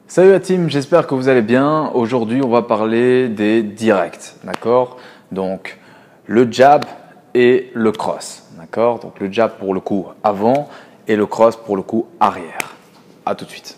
Salut la team, j'espère que vous allez bien. Aujourd'hui, on va parler des directs, d'accord? Donc, le jab et le cross, d'accord? Donc, le jab pour le coup avant et le cross pour le coup arrière. À tout de suite.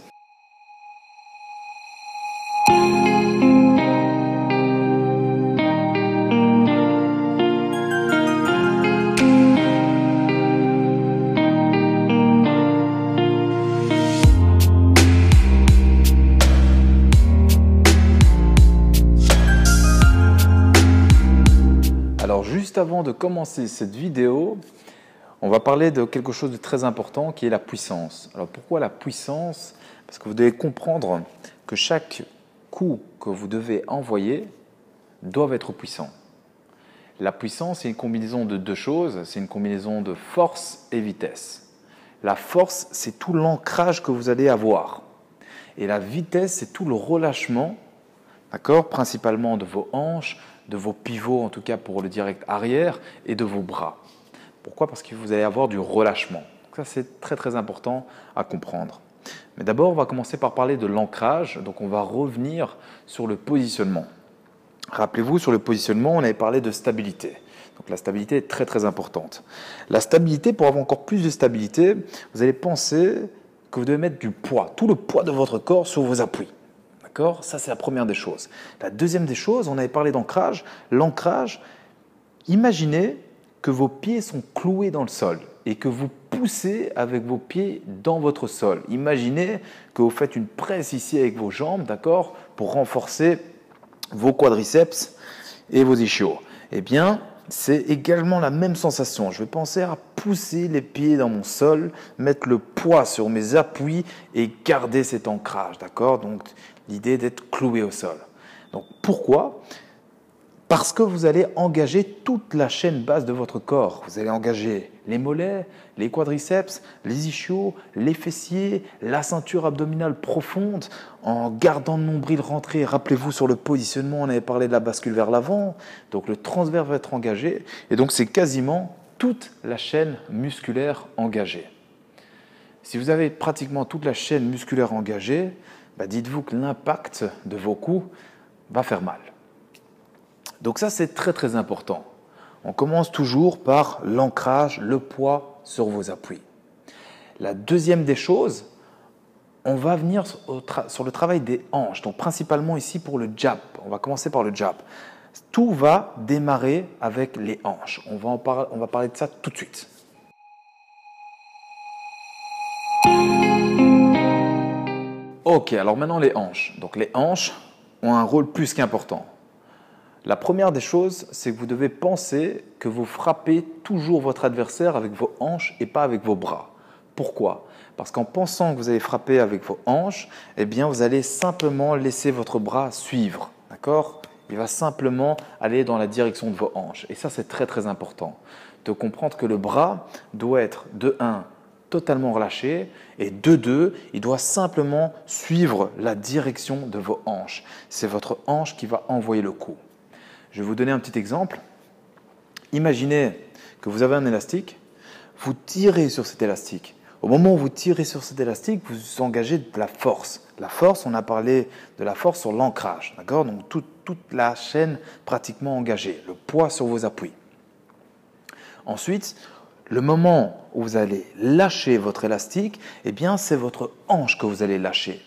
Alors, juste avant de commencer cette vidéo, on va parler de quelque chose de très important qui est la puissance. Alors, pourquoi la puissance? Parce que vous devez comprendre que chaque coup que vous devez envoyer doit être puissant. La puissance, c'est une combinaison de deux choses. C'est une combinaison de force et vitesse. La force, c'est tout l'ancrage que vous allez avoir. Et la vitesse, c'est tout le relâchement, d'accord, principalement de vos hanches, de vos pivots, en tout cas pour le direct arrière, et de vos bras. Pourquoi? Parce que vous allez avoir du relâchement. Donc ça, c'est très très important à comprendre. Mais d'abord, on va commencer par parler de l'ancrage. Donc on va revenir sur le positionnement. Rappelez-vous, sur le positionnement, on avait parlé de stabilité. Donc la stabilité est très très importante. La stabilité, pour avoir encore plus de stabilité, vous allez penser que vous devez mettre du poids, tout le poids de votre corps sur vos appuis. D'accord? Ça, c'est la première des choses. La deuxième des choses, on avait parlé d'ancrage. L'ancrage, imaginez que vos pieds sont cloués dans le sol et que vous poussez avec vos pieds dans votre sol. Imaginez que vous faites une presse ici avec vos jambes, d'accord, pour renforcer vos quadriceps et vos ischios. Eh bien, c'est également la même sensation. Je vais penser à pousser les pieds dans mon sol, mettre le poids sur mes appuis et garder cet ancrage, d'accord? Donc, l'idée d'être cloué au sol. Donc, pourquoi? Parce que vous allez engager toute la chaîne basse de votre corps. Vous allez engager les mollets, les quadriceps, les ischios, les fessiers, la ceinture abdominale profonde en gardant le nombril rentré. Rappelez-vous sur le positionnement, on avait parlé de la bascule vers l'avant. Donc le transverse va être engagé et donc c'est quasiment toute la chaîne musculaire engagée. Si vous avez pratiquement toute la chaîne musculaire engagée, dites-vous que l'impact de vos coups va faire mal. Donc ça, c'est très très important. On commence toujours par l'ancrage, le poids sur vos appuis. La deuxième des choses, on va venir sur le travail des hanches, donc principalement ici pour le jab. On va commencer par le jab. Tout va démarrer avec les hanches. On va parler de ça tout de suite. Ok, alors maintenant les hanches. Donc les hanches ont un rôle plus qu'important. La première des choses, c'est que vous devez penser que vous frappez toujours votre adversaire avec vos hanches et pas avec vos bras. Pourquoi? Parce qu'en pensant que vous allez frapper avec vos hanches, eh bien vous allez simplement laisser votre bras suivre. D'accord? Il va simplement aller dans la direction de vos hanches. Et ça, c'est très très important de comprendre que le bras doit être de 1, totalement relâché et de 2, il doit simplement suivre la direction de vos hanches. C'est votre hanche qui va envoyer le coup. Je vais vous donner un petit exemple. Imaginez que vous avez un élastique, vous tirez sur cet élastique. Au moment où vous tirez sur cet élastique, vous engagez de la force. La force, on a parlé de la force sur l'ancrage, d'accord? Donc toute la chaîne pratiquement engagée, le poids sur vos appuis. Ensuite, le moment où vous allez lâcher votre élastique, eh bien c'est votre hanche que vous allez lâcher.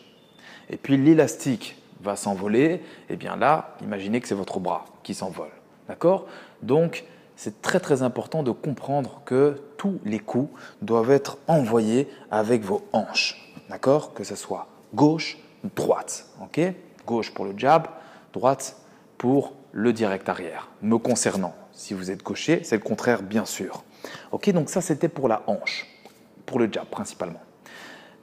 Et puis l'élastique va s'envoler, et bien là, imaginez que c'est votre bras qui s'envole. D'accord? Donc, c'est très très important de comprendre que tous les coups doivent être envoyés avec vos hanches. D'accord? Que ce soit gauche, droite. Ok? Gauche pour le jab, droite pour le direct arrière. Me concernant, si vous êtes gaucher, c'est le contraire bien sûr. Ok? Donc ça, c'était pour la hanche, pour le jab principalement.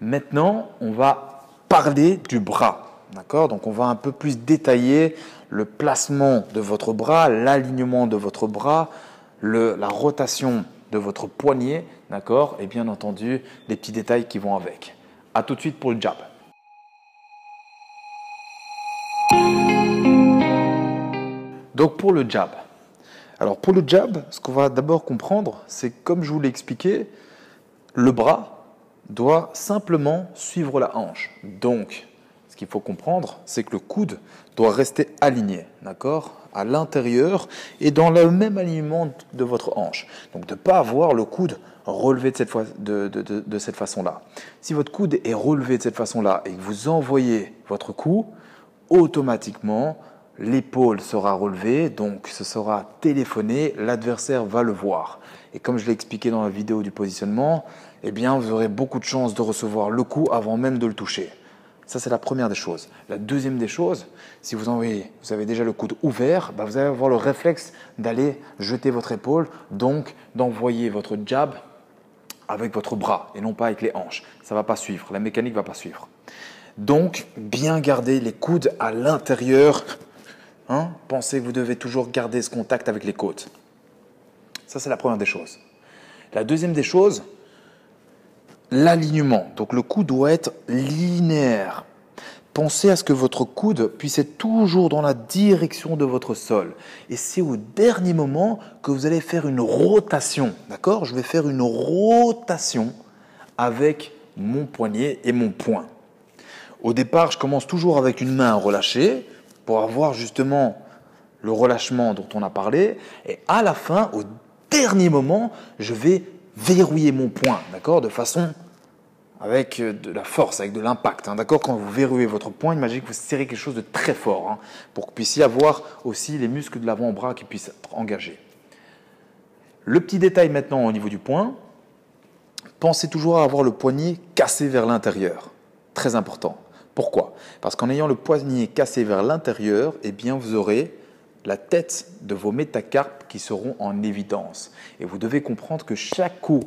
Maintenant, on va parler du bras. D'accord? Donc on va un peu plus détailler le placement de votre bras, l'alignement de votre bras, la rotation de votre poignet, d'accord? Et bien entendu, les petits détails qui vont avec. A tout de suite pour le jab. Donc pour le jab. Alors pour le jab, ce qu'on va d'abord comprendre, c'est comme je vous l'ai expliqué, le bras doit simplement suivre la hanche. Donc, ce qu'il faut comprendre, c'est que le coude doit rester aligné, d'accord, à l'intérieur et dans le même alignement de votre hanche. Donc de ne pas avoir le coude relevé de cette façon-là. Si votre coude est relevé de cette façon-là et que vous envoyez votre coup, automatiquement, l'épaule sera relevée, donc ce sera téléphoné, l'adversaire va le voir. Et comme je l'ai expliqué dans la vidéo du positionnement, eh bien, vous aurez beaucoup de chances de recevoir le coup avant même de le toucher. Ça, c'est la première des choses. La deuxième des choses, si vous avez déjà le coude ouvert, vous allez avoir le réflexe d'aller jeter votre épaule, donc d'envoyer votre jab avec votre bras et non pas avec les hanches. Ça ne va pas suivre, la mécanique ne va pas suivre. Donc, bien garder les coudes à l'intérieur. Pensez que vous devez toujours garder ce contact avec les côtes. Ça, c'est la première des choses. La deuxième des choses, l'alignement. Donc, le coude doit être linéaire. Pensez à ce que votre coude puisse être toujours dans la direction de votre sol. Et c'est au dernier moment que vous allez faire une rotation. D'accord ? Je vais faire une rotation avec mon poignet et mon poing. Au départ, je commence toujours avec une main relâchée pour avoir justement le relâchement dont on a parlé. Et à la fin, au dernier moment, je vais verrouiller mon poing, d'accord, de façon avec de la force, avec de l'impact. D'accord, quand vous verrouillez votre poing, imaginez que vous serrez quelque chose de très fort pour que vous puissiez avoir aussi les muscles de l'avant-bras qui puissent être engagés. Le petit détail maintenant au niveau du poing, pensez toujours à avoir le poignet cassé vers l'intérieur. Très important. Pourquoi ? Parce qu'en ayant le poignet cassé vers l'intérieur, eh bien vous aurez la tête de vos métacarpes qui seront en évidence. Et vous devez comprendre que chaque coup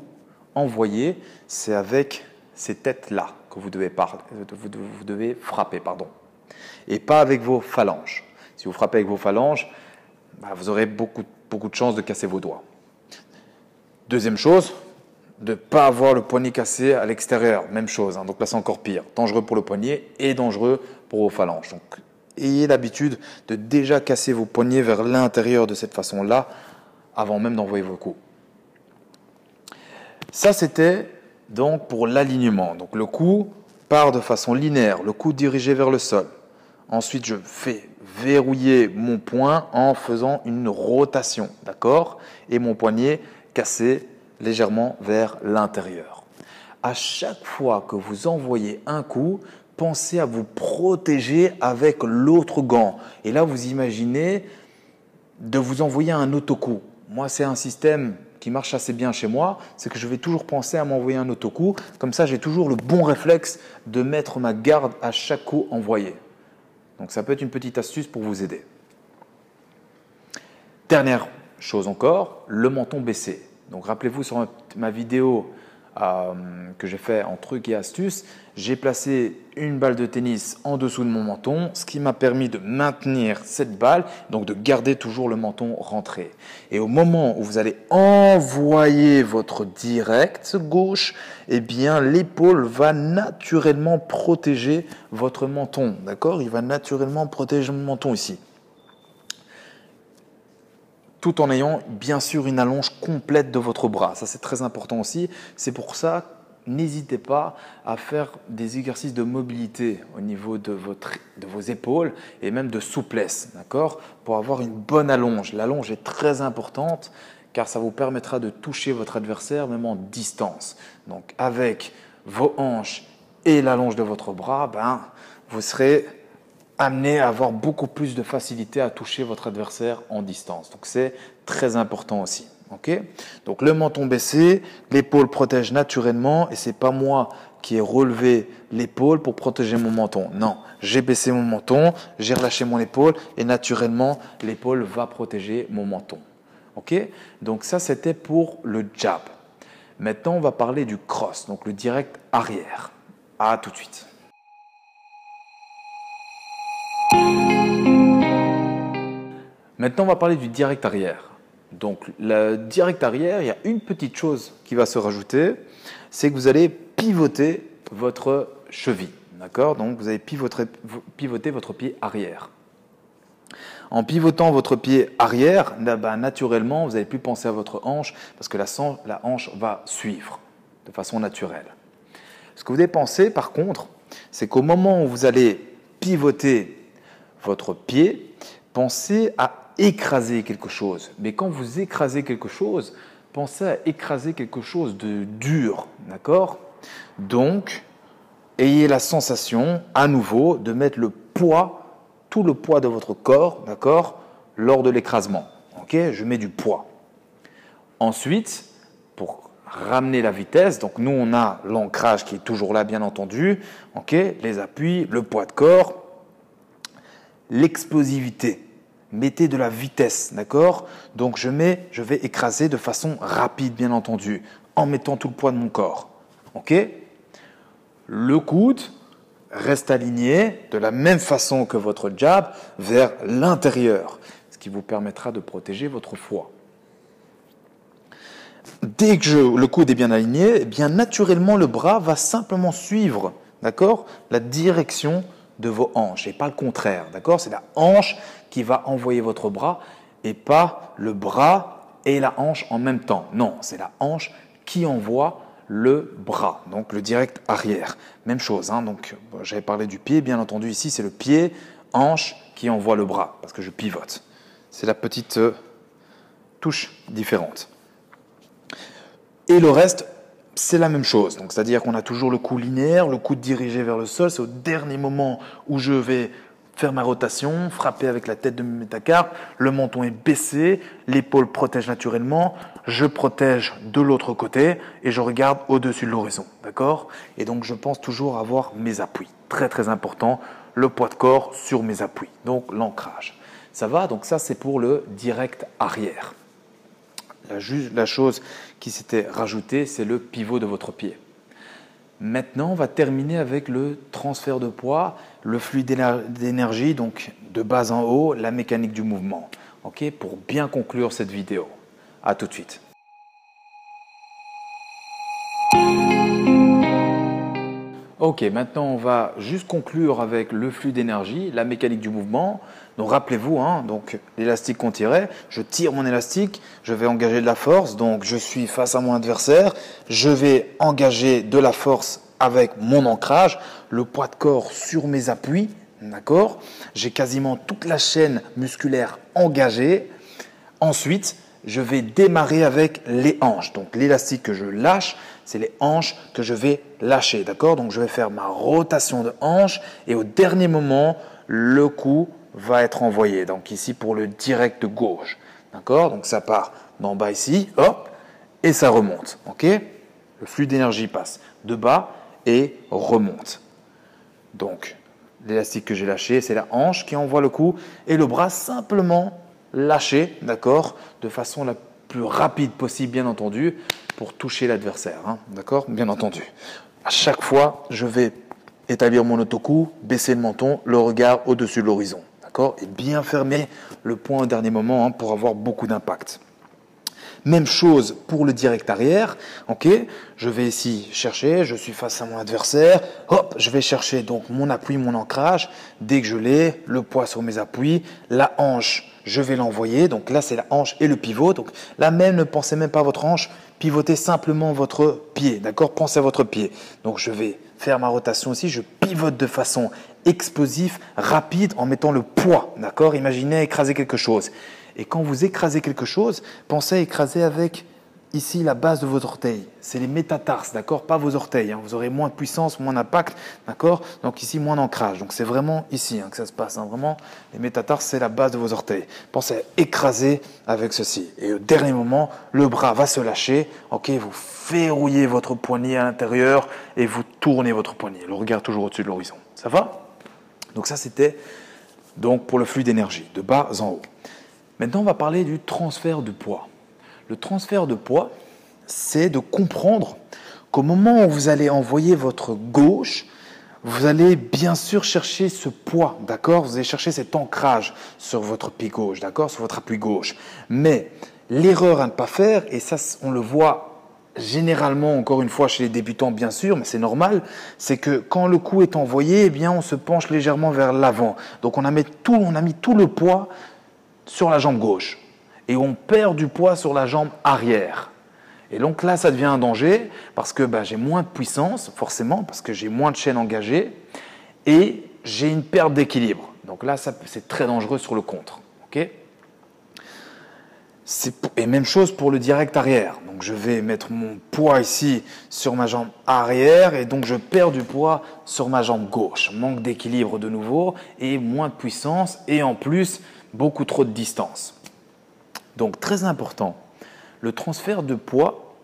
envoyé, c'est avec ces têtes-là que vous devez frapper. Et pas avec vos phalanges. Si vous frappez avec vos phalanges, vous aurez beaucoup de chances de casser vos doigts. Deuxième chose, de ne pas avoir le poignet cassé à l'extérieur. Même chose, donc là c'est encore pire. Dangereux pour le poignet et dangereux pour vos phalanges. Donc ayez l'habitude de déjà casser vos poignets vers l'intérieur de cette façon-là avant même d'envoyer vos coups. Ça c'était donc pour l'alignement. Donc le coup part de façon linéaire, le coup dirigé vers le sol. Ensuite je fais verrouiller mon poing en faisant une rotation, d'accord ? Et mon poignet cassé légèrement vers l'intérieur. À chaque fois que vous envoyez un coup, pensez à vous protéger avec l'autre gant. Et là, vous imaginez de vous envoyer un autocoup. Moi, c'est un système qui marche assez bien chez moi, c'est que je vais toujours penser à m'envoyer un autocoup. Comme ça, j'ai toujours le bon réflexe de mettre ma garde à chaque coup envoyé. Donc, ça peut être une petite astuce pour vous aider. Dernière chose encore, le menton baissé. Donc, rappelez-vous sur ma vidéo que j'ai fait en trucs et astuces, j'ai placé une balle de tennis en dessous de mon menton, ce qui m'a permis de maintenir cette balle, donc de garder toujours le menton rentré. Et au moment où vous allez envoyer votre direct gauche, eh bien l'épaule va naturellement protéger votre menton, d'accord ? Il va naturellement protéger mon menton ici. Tout en ayant bien sûr une allonge complète de votre bras. Ça, c'est très important aussi. C'est pour ça, n'hésitez pas à faire des exercices de mobilité au niveau de vos épaules et même de souplesse, d'accord ? Pour avoir une bonne allonge. L'allonge est très importante car ça vous permettra de toucher votre adversaire même en distance. Donc, avec vos hanches et l'allonge de votre bras, vous serez amené à avoir beaucoup plus de facilité à toucher votre adversaire en distance. Donc, c'est très important aussi. Okay ? Donc, le menton baissé, l'épaule protège naturellement et ce n'est pas moi qui ai relevé l'épaule pour protéger mon menton. Non, j'ai baissé mon menton, j'ai relâché mon épaule et naturellement, l'épaule va protéger mon menton. Okay ? Donc, ça, c'était pour le jab. Maintenant, on va parler du cross, donc le direct arrière. À tout de suite. Maintenant, on va parler du direct arrière. Donc, le direct arrière, il y a une petite chose qui va se rajouter, c'est que vous allez pivoter votre cheville. D'accord ? Donc, vous allez pivoter votre pied arrière. En pivotant votre pied arrière, naturellement, vous n'allez plus penser à votre hanche parce que la hanche va suivre de façon naturelle. Ce que vous devez penser, par contre, c'est qu'au moment où vous allez pivotez votre pied, pensez à écraser quelque chose. Mais quand vous écrasez quelque chose, pensez à écraser quelque chose de dur, d'accord? Donc, ayez la sensation, à nouveau, de mettre le poids, tout le poids de votre corps, d'accord, lors de l'écrasement. Ok, je mets du poids. Ensuite, pour ramener la vitesse, donc nous on a l'ancrage qui est toujours là, bien entendu, ok, les appuis, le poids de corps, l'explosivité. Mettez de la vitesse, d'accord? Donc je vais écraser de façon rapide, bien entendu, en mettant tout le poids de mon corps. Ok? Le coude reste aligné de la même façon que votre jab vers l'intérieur, ce qui vous permettra de protéger votre foie. Dès que le coude est bien aligné, eh bien naturellement le bras va simplement suivre, d'accord, la direction de vos hanches et pas le contraire, d'accord? C'est la hanche qui va envoyer votre bras et pas le bras et la hanche en même temps. Non, c'est la hanche qui envoie le bras, donc le direct arrière. Même chose, hein, donc j'avais parlé du pied, bien entendu ici c'est le pied, hanche qui envoie le bras parce que je pivote. C'est la petite touche différente. Et le reste, c'est la même chose. Donc, c'est-à-dire qu'on a toujours le cou linéaire, le coude dirigé vers le sol. C'est au dernier moment où je vais faire ma rotation, frapper avec la tête de mes métacarpes. Le menton est baissé, l'épaule protège naturellement. Je protège de l'autre côté et je regarde au-dessus de l'horizon. D'accord? Et donc, je pense toujours avoir mes appuis. Très, très important. Le poids de corps sur mes appuis. Donc, l'ancrage. Ça va? Donc, ça, c'est pour le direct arrière. La chose qui s'était rajoutée, c'est le pivot de votre pied. Maintenant, on va terminer avec le transfert de poids, le flux d'énergie, donc de bas en haut, la mécanique du mouvement. Ok, pour bien conclure cette vidéo. À tout de suite. Ok, maintenant on va juste conclure avec le flux d'énergie, la mécanique du mouvement. Donc rappelez-vous, hein, donc l'élastique qu'on tirait, je tire mon élastique, je vais engager de la force, donc je suis face à mon adversaire, je vais engager de la force avec mon ancrage, le poids de corps sur mes appuis, d'accord? J'ai quasiment toute la chaîne musculaire engagée. Ensuite, je vais démarrer avec les hanches. Donc l'élastique que je lâche, c'est les hanches que je vais lâcher, d'accord? Donc je vais faire ma rotation de hanche et au dernier moment, le coup va être envoyé. Donc ici pour le direct de gauche, d'accord? Donc ça part d'en bas ici, hop, et ça remonte, ok? Le flux d'énergie passe de bas et remonte. Donc l'élastique que j'ai lâché, c'est la hanche qui envoie le coup et le bras simplement lâché, d'accord, de façon la plus rapide possible, bien entendu, pour toucher l'adversaire, hein, d'accord, bien entendu. À chaque fois, je vais établir mon autocoup, baisser le menton, le regard au-dessus de l'horizon, d'accord, et bien fermer le poing au dernier moment, hein, pour avoir beaucoup d'impact. Même chose pour le direct arrière, ok, je vais ici chercher, je suis face à mon adversaire, hop, je vais chercher donc mon appui, mon ancrage, dès que je l'ai, le poids sur mes appuis, la hanche, je vais l'envoyer, donc là c'est la hanche et le pivot, donc là même ne pensez même pas à votre hanche, pivotez simplement votre pied, d'accord, pensez à votre pied, donc je vais faire ma rotation ici, je pivote de façon explosive, rapide, en mettant le poids, d'accord, imaginez écraser quelque chose. Et quand vous écrasez quelque chose, pensez à écraser avec ici la base de votre orteil. C'est les métatarses, d'accord? Pas vos orteils. Hein. Vous aurez moins de puissance, moins d'impact, d'accord? Donc ici, moins d'ancrage. Donc c'est vraiment ici, hein, que ça se passe. Hein. Vraiment, les métatarses, c'est la base de vos orteils. Pensez à écraser avec ceci. Et au dernier moment, le bras va se lâcher. Ok, vous verrouillez votre poignet à l'intérieur et vous tournez votre poignet. Le regard toujours au-dessus de l'horizon. Ça va? Donc ça, c'était donc pour le flux d'énergie, de bas en haut. Maintenant, on va parler du transfert de poids. Le transfert de poids, c'est de comprendre qu'au moment où vous allez envoyer votre gauche, vous allez bien sûr chercher ce poids, d'accord? Vous allez chercher cet ancrage sur votre pied gauche, d'accord? Sur votre appui gauche. Mais l'erreur à ne pas faire, et ça on le voit généralement, encore une fois, chez les débutants bien sûr, mais c'est normal, c'est que quand le coup est envoyé, eh bien, on se penche légèrement vers l'avant. Donc on a mis tout le poids sur la jambe gauche et on perd du poids sur la jambe arrière. Et donc là, ça devient un danger parce que j'ai moins de puissance, forcément, parce que j'ai moins de chaîne engagée et j'ai une perte d'équilibre. Donc là, c'est très dangereux sur le contre. Okay, et même chose pour le direct arrière. Donc je vais mettre mon poids ici sur ma jambe arrière et donc je perds du poids sur ma jambe gauche. Manque d'équilibre de nouveau et moins de puissance et en plus beaucoup trop de distance. Donc très important, le transfert de poids,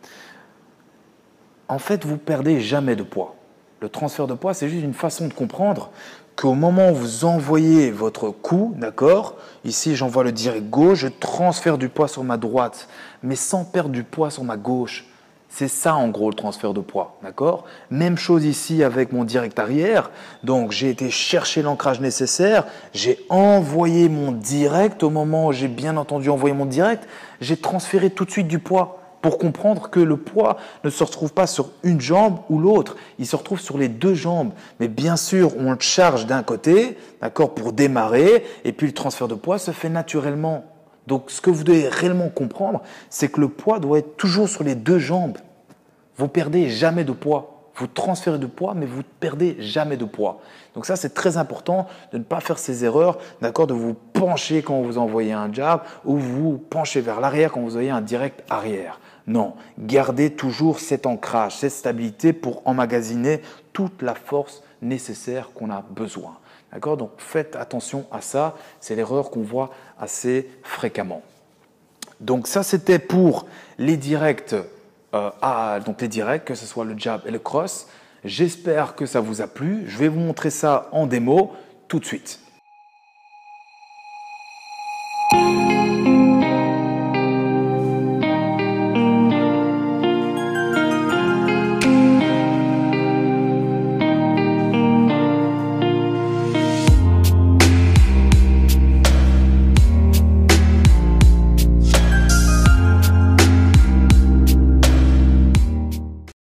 en fait vous perdez jamais de poids. Le transfert de poids, c'est juste une façon de comprendre qu'au moment où vous envoyez votre coup, d'accord, ici j'envoie le direct gauche, je transfère du poids sur ma droite, mais sans perdre du poids sur ma gauche. C'est ça en gros le transfert de poids, d'accord? Même chose ici avec mon direct arrière. Donc j'ai été chercher l'ancrage nécessaire, j'ai envoyé mon direct au moment où j'ai bien entendu envoyer mon direct, j'ai transféré tout de suite du poids. Pour comprendre que le poids ne se retrouve pas sur une jambe ou l'autre, il se retrouve sur les deux jambes. Mais bien sûr, on le charge d'un côté, d'accord, pour démarrer, et puis le transfert de poids se fait naturellement. Donc, ce que vous devez réellement comprendre, c'est que le poids doit être toujours sur les deux jambes. Vous perdez jamais de poids. Vous transférez de poids, mais vous ne perdez jamais de poids. Donc ça, c'est très important de ne pas faire ces erreurs, d'accord, de vous pencher quand vous envoyez un jab ou vous penchez vers l'arrière quand vous envoyez un direct arrière. Non, gardez toujours cet ancrage, cette stabilité pour emmagasiner toute la force nécessaire qu'on a besoin. D'accord? Donc faites attention à ça, c'est l'erreur qu'on voit assez fréquemment. Donc ça, c'était pour les directs. Donc les directs, que ce soit le jab et le cross. J'espère que ça vous a plu. Je vais vous montrer ça en démo tout de suite.